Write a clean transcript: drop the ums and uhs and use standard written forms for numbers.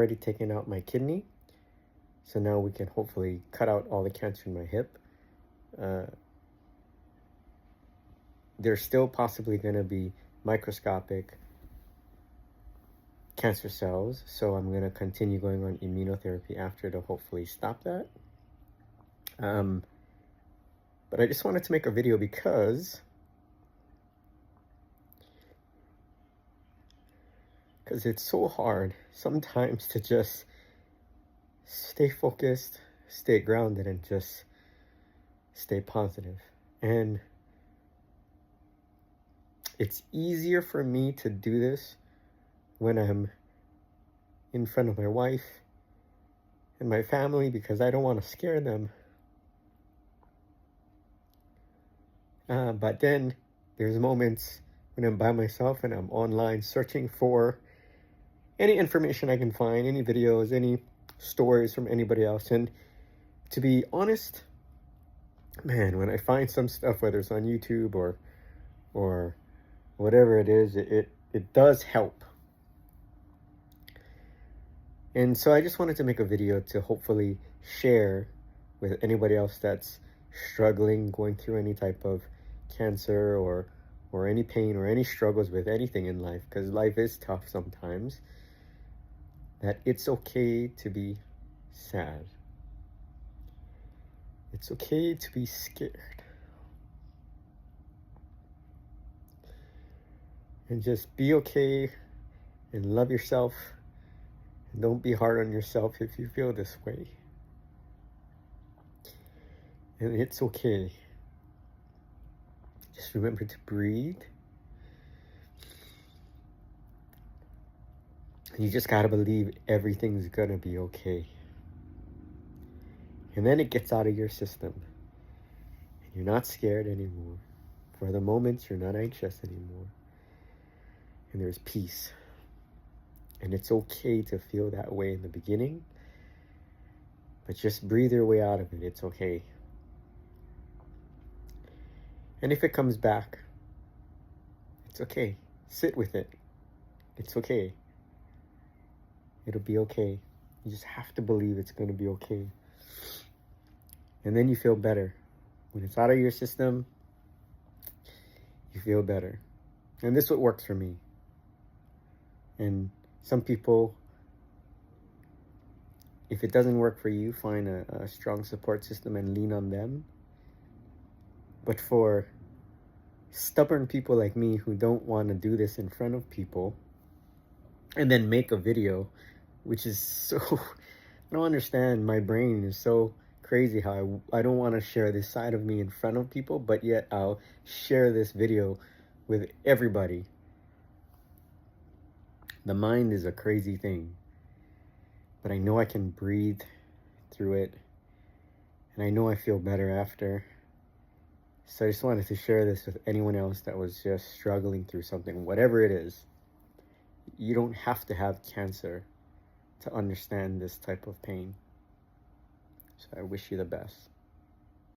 already taken out my kidney, so now we can hopefully cut out all the cancer in my hip. There's still possibly going to be microscopic cancer cells, so I'm going to continue going on immunotherapy after to hopefully stop that. But I just wanted to make a video because it's so hard sometimes to just stay focused, stay grounded, and just stay positive. And it's easier for me to do this when I'm in front of my wife and my family because I don't want to scare them. But then there's moments when I'm by myself and I'm online searching for any information I can find, any videos, any stories from anybody else. And to be honest, man, when I find some stuff, whether it's on YouTube or whatever it is, it does help. And so I just wanted to make a video to hopefully share with anybody else that's struggling, going through any type of cancer or any pain or any struggles with anything in life, because life is tough sometimes, that it's okay to be sad. It's okay to be scared. And just be okay and love yourself. And don't be hard on yourself if you feel this way. And it's okay. Just remember to breathe. And you just gotta believe everything's gonna be okay. And then it gets out of your system. And you're not scared anymore. For the moment, you're not anxious anymore. And there's peace. And it's okay to feel that way in the beginning. But just breathe your way out of it. It's okay. And if it comes back, it's okay. Sit with it. It's okay. It'll be okay. You just have to believe it's going to be okay. And then you feel better. When it's out of your system, you feel better. And this is what works for me. And some people, if it doesn't work for you, find a strong support system and lean on them. But for stubborn people like me who don't want to do this in front of people and then make a video, which is so, I don't understand. My brain is so crazy how I don't want to share this side of me in front of people, but yet I'll share this video with everybody. The mind is a crazy thing, but I know I can breathe through it, and I know I feel better after. So I just wanted to share this with anyone else that was just struggling through something, whatever it is. You don't have to have cancer to understand this type of pain. So I wish you the best.